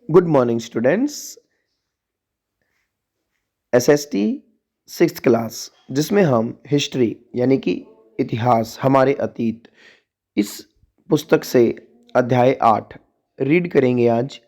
Good morning students. SST sixth class जिसमें हम history यानी कि इतिहास हमारे अतीत इस पुस्तक से अध्याय 8 रीड करेंगे आज।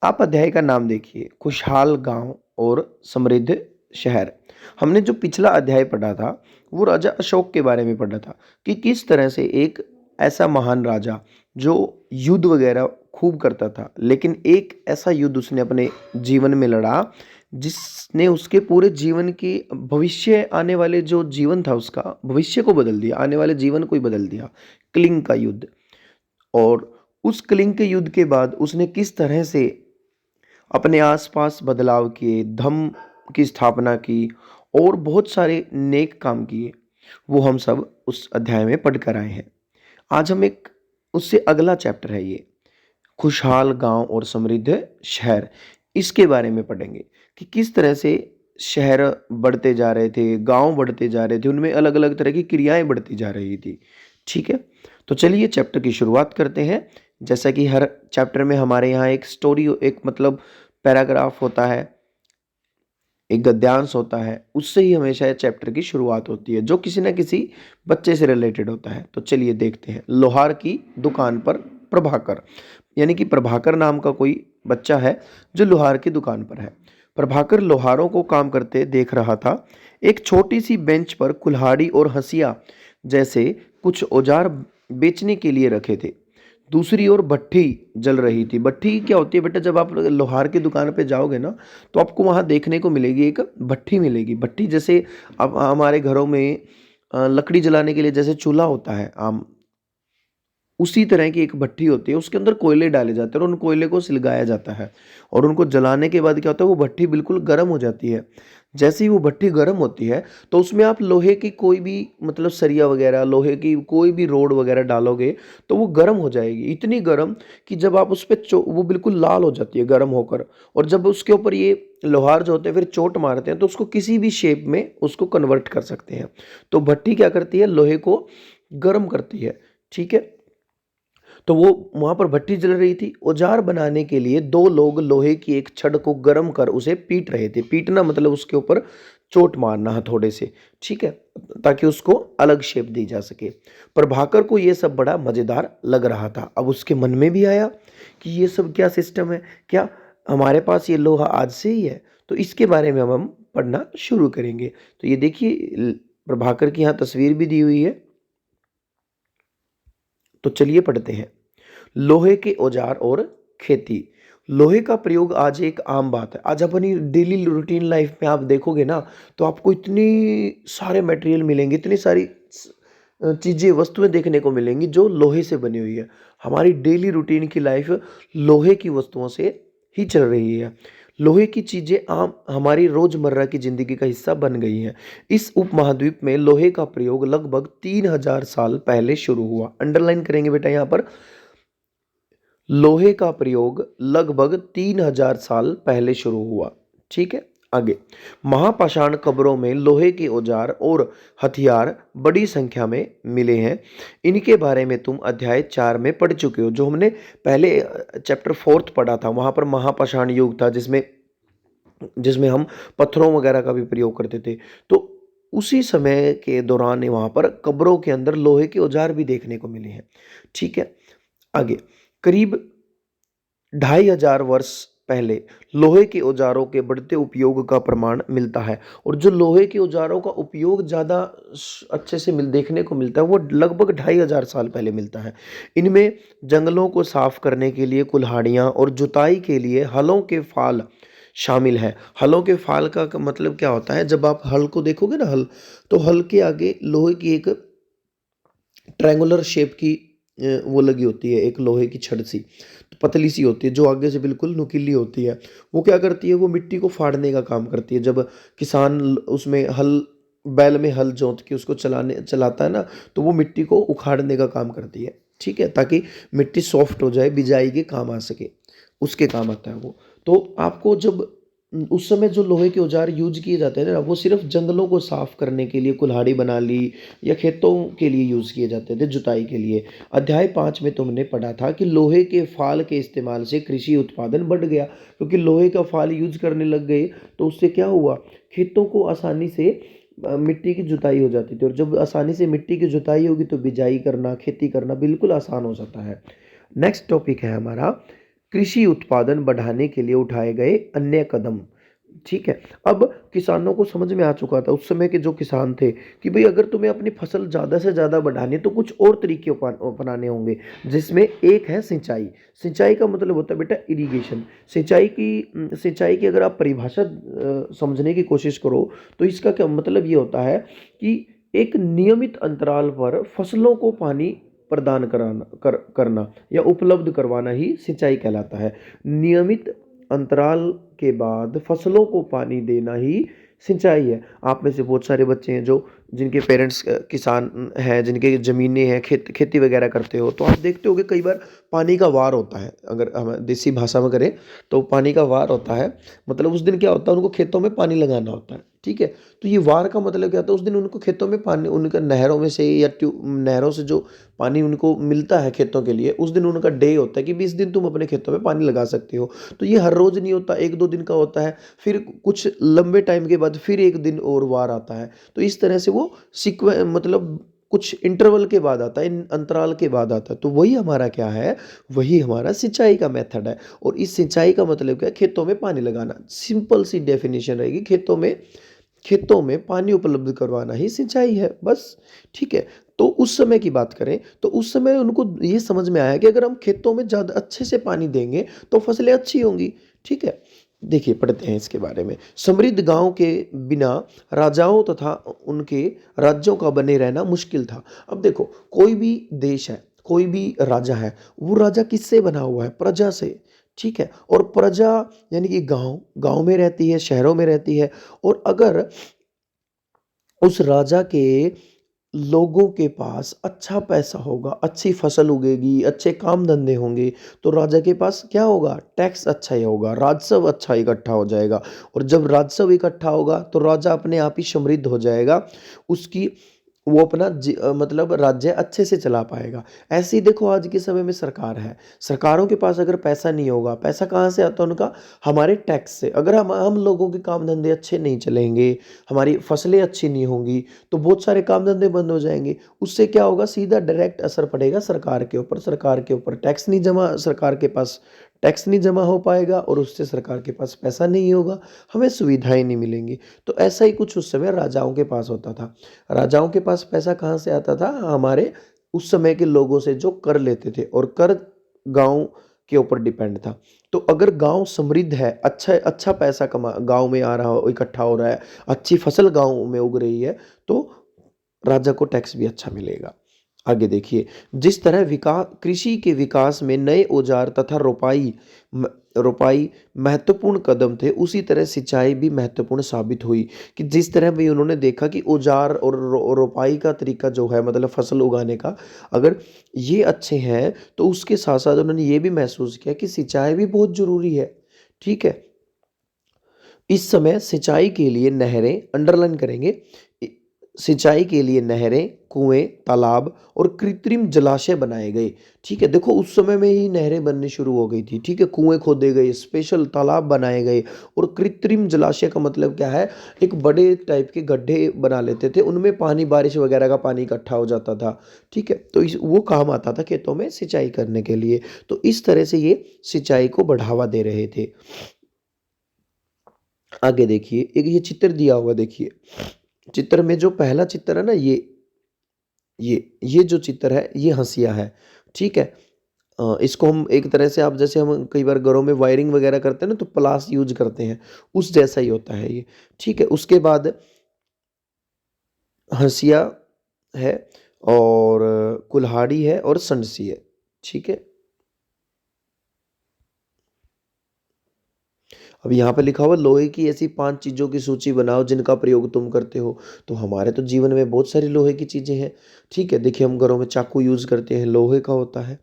आप अध्याय का नाम देखिए, खुशहाल गांव और समृद्ध शहर। हमने जो पिछला अध्याय पढ़ा था वो राजा अशोक के बारे में पढ़ा था कि किस तरह से एक ऐसा महान राजा जो युद्ध वगैरह खूब करता था, लेकिन एक ऐसा युद्ध उसने अपने जीवन में लड़ा जिसने उसके पूरे जीवन की भविष्य आने वाले जो जीवन था उसका भविष्य को बदल दिया, आने वाले जीवन को ही बदल दिया। कलिंग का युद्ध। और उस कलिंग के युद्ध के बाद उसने किस तरह से अपने आसपास बदलाव किए, धम्म की स्थापना की और बहुत सारे नेक काम किए, वो हम सब उस अध्याय में पढ़ कर आए हैं। आज हम एक उससे अगला चैप्टर है ये, खुशहाल गांव और समृद्ध शहर। इसके बारे में पढ़ेंगे कि किस तरह से शहर बढ़ते जा रहे थे, गांव बढ़ते जा रहे थे, उनमें अलग अलग तरह की क्रियाएं बढ़ती जा रही थी। ठीक है, तो चलिए चैप्टर की शुरुआत करते हैं। जैसा कि हर चैप्टर में हमारे यहाँ एक स्टोरी, एक मतलब पैराग्राफ होता है, एक गद्यांश होता है, उससे ही हमेशा चैप्टर की शुरुआत होती है जो किसी न किसी बच्चे से रिलेटेड होता है। तो चलिए देखते हैं। लोहार की दुकान पर प्रभाकर, यानी कि प्रभाकर नाम का कोई बच्चा है जो लोहार की दुकान पर है। प्रभाकर लोहारों को काम करते देख रहा था। एक छोटी सी बेंच पर कुल्हाड़ी और हंसिया जैसे कुछ औजार बेचने के लिए रखे थे। दूसरी ओर भट्ठी जल रही थी। भट्ठी क्या होती है बेटा? जब आप लोहार की दुकान पे जाओगे ना तो आपको वहाँ देखने को मिलेगी, एक भट्ठी मिलेगी। भट्ठी जैसे अब हमारे घरों में लकड़ी जलाने के लिए जैसे चूल्हा होता है आम, उसी तरह की एक भट्ठी होती है। उसके अंदर कोयले डाले जाते हैं और उन कोयले को सिलगाया जाता है और उनको जलाने के बाद क्या होता है, वो भट्ठी बिल्कुल गर्म हो जाती है। जैसे ही वो भट्ठी गर्म होती है तो उसमें आप लोहे की कोई भी मतलब सरिया वगैरह, लोहे की कोई भी रोड वगैरह डालोगे तो वो गर्म हो जाएगी। इतनी गर्म कि जब आप उस पर वो बिल्कुल लाल हो जाती है गर्म होकर। और जब उसके ऊपर ये लोहार जो होते हैं फिर चोट मारते हैं तो उसको किसी भी शेप में उसको कन्वर्ट कर सकते हैं। तो भट्ठी क्या करती है? लोहे को गर्म करती है। ठीक है, तो वो वहां पर भट्टी जल रही थी। औजार बनाने के लिए दो लोग लोहे की एक छड़ को गर्म कर उसे पीट रहे थे। पीटना मतलब उसके ऊपर चोट मारना हथौड़े से। ठीक है, ताकि उसको अलग शेप दी जा सके। प्रभाकर को यह सब बड़ा मजेदार लग रहा था। अब उसके मन में भी आया कि ये सब क्या सिस्टम है, क्या हमारे पास ये लोहा आज से ही है? तो इसके बारे में अब हम पढ़ना शुरू करेंगे। तो ये देखिए प्रभाकर की यहाँ तस्वीर भी दी हुई है। तो चलिए पढ़ते हैं। लोहे के औजार और खेती। लोहे का प्रयोग आज एक आम बात है। आज अपनी डेली रूटीन लाइफ में आप देखोगे ना तो आपको इतनी सारे मटेरियल मिलेंगे, इतनी सारी चीज़ें, वस्तुएं देखने को मिलेंगी जो लोहे से बनी हुई है। हमारी डेली रूटीन की लाइफ लोहे की वस्तुओं से ही चल रही है। लोहे की चीज़ें आम हमारी रोजमर्रा की जिंदगी का हिस्सा बन गई हैं। इस उपमहाद्वीप में लोहे का प्रयोग लगभग 3000 साल पहले शुरू हुआ। अंडरलाइन करेंगे बेटा यहाँ पर, लोहे का प्रयोग लगभग 3000 साल पहले शुरू हुआ। ठीक है, आगे। महापाषाण कब्रों में लोहे के औजार और हथियार बड़ी संख्या में मिले हैं। इनके बारे में तुम अध्याय 4 में पढ़ चुके हो। जो हमने पहले चैप्टर 4 पढ़ा था, वहां पर महापाषाण युग था जिसमें जिसमें हम पत्थरों वगैरह का भी प्रयोग करते थे। तो उसी समय के दौरान वहां पर कब्रों के अंदर लोहे के औजार भी देखने को मिले हैं। ठीक है, आगे। करीब 2500 वर्ष पहले लोहे के औजारों के बढ़ते उपयोग का प्रमाण मिलता है। और जो लोहे के औजारों का उपयोग ज़्यादा अच्छे से देखने को मिलता है वो लगभग 2500 साल पहले मिलता है। इनमें जंगलों को साफ करने के लिए कुल्हाड़ियाँ और जुताई के लिए हलों के फाल शामिल हैं। हलों के फाल का मतलब क्या होता है? जब आप हल को देखोगे ना, हल, तो हल के आगे लोहे की एक ट्रायंगुलर शेप की वो लगी होती है, एक लोहे की छड़ सी, तो पतली सी होती है जो आगे से बिल्कुल नुकीली होती है। वो क्या करती है? वो मिट्टी को फाड़ने का काम करती है। जब किसान उसमें हल, बैल में हल जोत के उसको चलाता है ना, तो वो मिट्टी को उखाड़ने का काम करती है। ठीक है, ताकि मिट्टी सॉफ्ट हो जाए, बिजाई के काम आ सके, उसके काम आता है वो। तो आपको जब उस समय जो लोहे के औजार यूज किए जाते थे ना, वो सिर्फ जंगलों को साफ करने के लिए कुल्हाड़ी बना ली, या खेतों के लिए यूज किए जाते थे, जुताई के लिए। अध्याय 5 में तुमने पढ़ा था कि लोहे के फाल के इस्तेमाल से कृषि उत्पादन बढ़ गया, क्योंकि लोहे का फाल यूज करने लग गए तो उससे क्या हुआ, खेतों को आसानी से मिट्टी की जुताई हो जाती थी, और जब आसानी से मिट्टी की जुताई होगी तो बिजाई करना, खेती करना बिल्कुल आसान हो जाता है। नेक्स्ट टॉपिक है हमारा कृषि उत्पादन बढ़ाने के लिए उठाए गए अन्य कदम। ठीक है, अब किसानों को समझ में आ चुका था उस समय के जो किसान थे कि भाई अगर तुम्हें अपनी फसल ज़्यादा से ज़्यादा बढ़ानी है तो कुछ और तरीके अपनाने होंगे, जिसमें एक है सिंचाई। सिंचाई का मतलब होता है बेटा इरिगेशन। सिंचाई की अगर आप परिभाषा समझने की कोशिश करो तो इसका क्या मतलब ये होता है कि एक नियमित अंतराल पर फसलों को पानी प्रदान करना या उपलब्ध करवाना ही सिंचाई कहलाता है। नियमित अंतराल के बाद फसलों को पानी देना ही सिंचाई है। आप में से बहुत सारे बच्चे हैं जो जिनके पेरेंट्स किसान हैं, जिनके ज़मीनें हैं, खेती वगैरह करते हो, तो आप देखते होगे कई बार पानी का वार होता है। अगर हम देसी भाषा में करें तो पानी का वार होता है, मतलब उस दिन क्या होता है, उनको खेतों में पानी लगाना होता है। ठीक है, तो ये वार का मतलब क्या होता है, उस दिन उनको खेतों में पानी, उनका नहरों में से या नहरों से जो पानी उनको मिलता है खेतों के लिए, उस दिन उनका डे होता है कि 20 दिन तुम अपने खेतों में पानी लगा सकते हो। तो ये हर रोज़ नहीं होता, 1-2 दिन का होता है, फिर कुछ लंबे टाइम के बाद फिर 1 दिन और वार आता है। तो इस तरह से वो मतलब कुछ इंटरवल के बाद आता है, इन अंतराल के बाद आता है। तो वही हमारा क्या है, वही हमारा सिंचाई का मेथड है। और इस सिंचाई का मतलब क्या है, खेतों में पानी लगाना। सिंपल सी डेफिनेशन रहेगी, खेतों में पानी उपलब्ध करवाना ही सिंचाई है, बस। ठीक है, तो उस समय की बात करें तो उस समय उनको ये समझ में आया कि अगर हम खेतों में ज़्यादा अच्छे से पानी देंगे तो फसलें अच्छी होंगी। ठीक है, देखिए पढ़ते हैं इसके बारे में। समृद्ध गांव के बिना राजाओं तथा उनके राज्यों का बने रहना मुश्किल था। अब देखो, कोई भी देश है, कोई भी राजा है, वो राजा किससे बना हुआ है, प्रजा से। ठीक है, और प्रजा यानी कि गांव गांव में रहती है, शहरों में रहती है। और अगर उस राजा के लोगों के पास अच्छा पैसा होगा, अच्छी फसल उगेगी, अच्छे काम धंधे होंगे, तो राजा के पास क्या होगा, टैक्स अच्छा ही होगा, राजस्व अच्छा इकट्ठा हो जाएगा। और जब राजस्व इकट्ठा होगा तो राजा अपने आप ही समृद्ध हो जाएगा। उसकी वो अपना मतलब राज्य अच्छे से चला पाएगा। ऐसे ही देखो आज के समय में सरकार है, सरकारों के पास अगर पैसा नहीं होगा, पैसा कहाँ से आता है उनका, हमारे टैक्स से। अगर हम लोगों के काम धंधे अच्छे नहीं चलेंगे, हमारी फसलें अच्छी नहीं होंगी, तो बहुत सारे काम धंधे बंद हो जाएंगे। उससे क्या होगा, सीधा डायरेक्ट असर पड़ेगा सरकार के ऊपर। सरकार के ऊपर टैक्स नहीं जमा, सरकार के पास टैक्स नहीं जमा हो पाएगा, और उससे सरकार के पास पैसा नहीं होगा, हमें सुविधाएं नहीं मिलेंगी। तो ऐसा ही कुछ उस समय राजाओं के पास होता था। राजाओं के पास पैसा कहाँ से आता था, हमारे उस समय के लोगों से जो कर लेते थे, और कर गांव के ऊपर डिपेंड था। तो अगर गांव समृद्ध है, अच्छा अच्छा पैसा कमा गांव में आ रहा हो, इकट्ठा हो रहा है, अच्छी फसल गांव में उग रही है, तो राजा को टैक्स भी अच्छा मिलेगा। आगे देखिए, जिस तरह विकास कृषि के विकास में नए औजार तथा रोपाई महत्वपूर्ण कदम थे, उसी तरह सिंचाई भी महत्वपूर्ण साबित हुई। कि जिस तरह भी उन्होंने देखा कि औजार और रोपाई का तरीका जो है, मतलब फसल उगाने का, अगर ये अच्छे हैं, तो उसके साथ साथ उन्होंने ये भी महसूस किया कि सिंचाई भी बहुत जरूरी है। ठीक है, इस समय सिंचाई के लिए नहरें, अंडरलाइन करेंगे, इ- सिंचाई के लिए नहरें, कुएं, तालाब और कृत्रिम जलाशय बनाए गए। ठीक है, देखो उस समय में ही नहरें बननी शुरू हो गई थी। ठीक है, कुएं खोदे गए, स्पेशल तालाब बनाए गए, और कृत्रिम जलाशय का मतलब क्या है, एक बड़े टाइप के गड्ढे बना लेते थे, उनमें पानी, बारिश वगैरह का पानी इकट्ठा हो जाता था। ठीक है, तो वो काम आता था खेतों में सिंचाई करने के लिए। तो इस तरह से ये सिंचाई को बढ़ावा दे रहे थे। आगे देखिए, एक ये चित्र दिया हुआ, देखिए चित्र में जो पहला चित्र है ना, ये जो चित्र है, ये हंसिया है। ठीक है, इसको हम एक तरह से, आप जैसे हम कई बार घरों में वायरिंग वगैरह करते हैं ना, तो प्लास यूज करते हैं, उस जैसा ही होता है ये। ठीक है, उसके बाद हंसिया है, और कुल्हाड़ी है, और संडसी है। ठीक है, अब यहाँ पे लिखा हुआ, लोहे की ऐसी 5 चीज़ों की सूची बनाओ जिनका प्रयोग तुम करते हो। तो हमारे तो जीवन में बहुत सारी लोहे की चीज़ें हैं। ठीक है, देखिए हम घरों में चाकू यूज़ करते हैं, लोहे का होता है।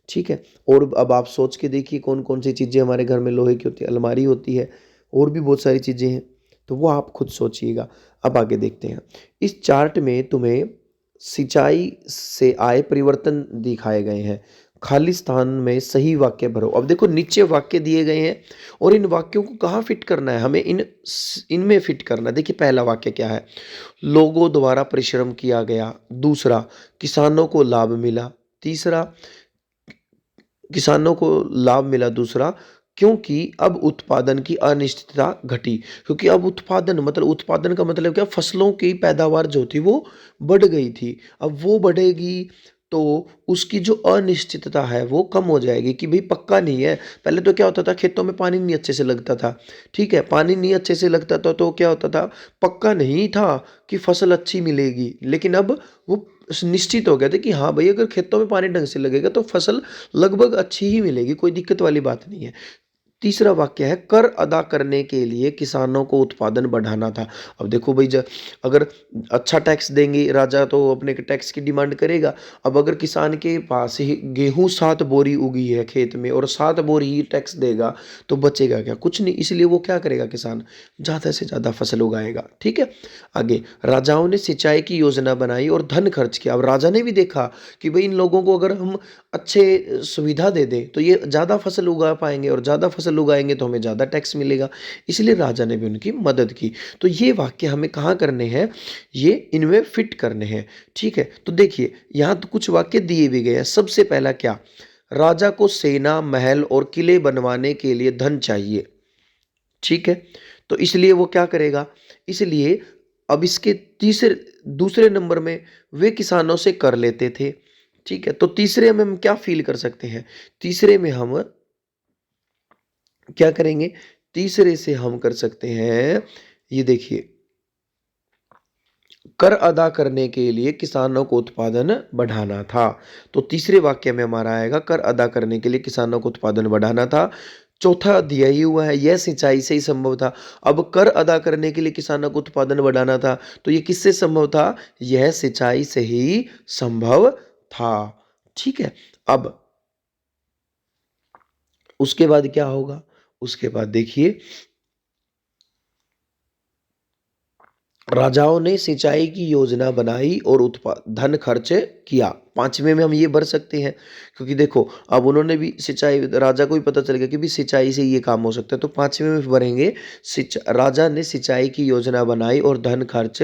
ठीक है, और अब आप सोच के देखिए कौन कौन सी चीज़ें हमारे घर में लोहे की होती है। अलमारी होती है, और भी बहुत सारी चीज़ें हैं, तो वो आप खुद सोचिएगा। अब आगे देखते हैं। इस चार्ट में तुम्हें सिंचाई से आए परिवर्तन दिखाए गए हैं। खाली स्थान में सही वाक्य भरो। अब देखो नीचे वाक्य दिए गए हैं और इन वाक्यों को कहाँ फिट करना है, हमें इनमें फिट करना है। देखिए पहला वाक्य क्या है, लोगों द्वारा परिश्रम किया गया। दूसरा, किसानों को लाभ मिला। तीसरा, किसानों को लाभ मिला। दूसरा, क्योंकि अब उत्पादन की अनिश्चितता घटी। क्योंकि अब उत्पादन का मतलब क्या, फसलों की पैदावार जो थी वो बढ़ गई थी। अब वो बढ़ेगी तो उसकी जो अनिश्चितता है वो कम हो जाएगी कि भाई पक्का नहीं है। पहले तो क्या होता था, खेतों में पानी नहीं अच्छे से लगता था, ठीक है, पानी नहीं अच्छे से लगता था तो क्या होता था, पक्का नहीं था कि फसल अच्छी मिलेगी। लेकिन अब वो निश्चित हो गया था कि हाँ भाई अगर खेतों में पानी ढंग से लगेगा तो फसल लगभग अच्छी ही मिलेगी, कोई दिक्कत वाली बात नहीं है। तीसरा वाक्य है, कर अदा करने के लिए किसानों को उत्पादन बढ़ाना था। अब देखो भाई, अगर अच्छा टैक्स देंगे राजा तो अपने टैक्स की डिमांड करेगा। अब अगर किसान के पास ही गेहूं 7 बोरी उगी है खेत में और 7 बोरी ही टैक्स देगा तो बचेगा क्या, कुछ नहीं। इसलिए वो क्या करेगा, किसान ज़्यादा से ज़्यादा फसल उगाएगा। ठीक है, आगे, राजाओं ने सिंचाई की योजना बनाई और धन खर्च किया। अब राजा ने भी देखा कि भाई इन लोगों को अगर हम अच्छे सुविधा दे दें तो ये ज़्यादा फसल उगा पाएंगे और ज़्यादा फसल उगाएंगे तो हमें ज़्यादा टैक्स मिलेगा। इसलिए राजा ने भी उनकी मदद की। तो ये वाक्य हमें कहाँ करने हैं, ये इनमें फिट करने हैं। ठीक है, तो देखिए यहाँ तो कुछ वाक्य दिए भी गए हैं। सबसे पहला क्या, राजा को सेना, महल और किले बनवाने के लिए धन चाहिए। ठीक है, तो इसलिए वो क्या करेगा, इसलिए अब इसके तीसरे दूसरे नंबर में वे किसानों से कर लेते थे। ठीक है, तो तीसरे में हम क्या फील कर सकते हैं, तीसरे में हम क्या करेंगे, तीसरे से हम कर सकते हैं, ये देखिए, कर अदा करने के लिए किसानों को उत्पादन बढ़ाना था। तो तीसरे वाक्य में हमारा आएगा, कर अदा करने के लिए किसानों को उत्पादन बढ़ाना था। चौथा दिया ही हुआ है, यह सिंचाई से ही संभव था। अब कर अदा करने के लिए किसानों को उत्पादन बढ़ाना था तो ये किससे संभव था, यह सिंचाई से ही संभव था। ठीक है, अब उसके बाद क्या होगा, उसके बाद देखिए, राजाओं ने सिंचाई की योजना बनाई और धन खर्च किया। पांचवें में हम ये भर सकते हैं, क्योंकि देखो अब उन्होंने भी सिंचाई, राजा को भी पता चल गया कि भी सिंचाई से ये काम हो सकता है, तो पांचवें में भरेंगे, राजा ने सिंचाई की योजना बनाई और धन खर्च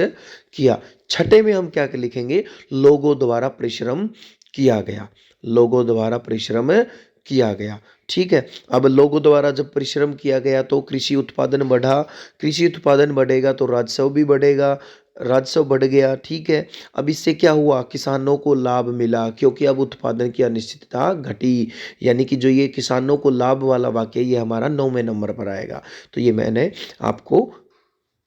किया। छठे में हम क्या लिखेंगे, लोगों द्वारा परिश्रम किया गया। लोगों द्वारा परिश्रम किया गया। ठीक है, अब लोगों द्वारा जब परिश्रम किया गया तो कृषि उत्पादन बढ़ा। कृषि उत्पादन बढ़ेगा तो राजस्व भी बढ़ेगा, राजस्व बढ़ गया। ठीक है, अब इससे क्या हुआ, किसानों को लाभ मिला क्योंकि अब उत्पादन की अनिश्चितता घटी। यानी कि जो ये किसानों को लाभ वाला वाक्य ये हमारा 9वें नंबर पर आएगा। तो ये मैंने आपको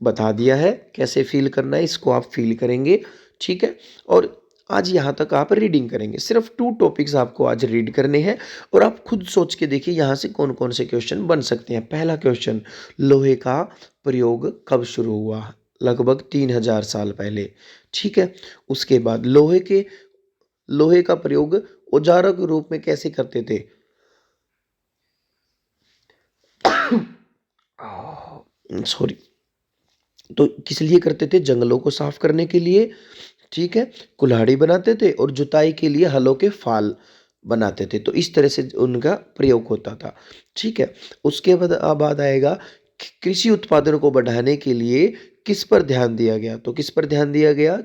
बता दिया है कैसे फील करना है, इसको आप फील करेंगे। ठीक है, और आज यहाँ तक आप रीडिंग करेंगे, सिर्फ 2 टॉपिक्स आपको आज रीड करने हैं और आप खुद सोच के देखिए यहाँ से कौन कौन से क्वेश्चन बन सकते हैं। पहला क्वेश्चन, लोहे का प्रयोग कब शुरू हुआ, लगभग 3000 साल पहले। ठीक है, उसके बाद लोहे का प्रयोग औजारों के रूप में कैसे करते थे, सॉरी, तो किस लिए करते थे, जंगलों को साफ करने के लिए। ठीक है, कुल्हाड़ी बनाते थे और जुताई के लिए हलों के फाल बनाते थे, तो इस तरह से उनका प्रयोग होता था। ठीक है, उसके बाद आएगा, कृषि उत्पादन को बढ़ाने के लिए किस पर ध्यान दिया गया, तो किस पर ध्यान दिया गया,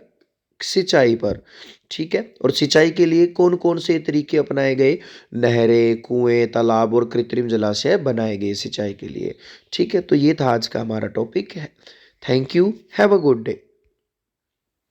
सिंचाई पर। ठीक है, और सिंचाई के लिए कौन कौन से तरीके अपनाए गए, नहरें, कुएं, तालाब और कृत्रिम जलाशय बनाए गए सिंचाई के लिए। ठीक है, तो ये था आज का हमारा टॉपिक है। Thank you, have a good day.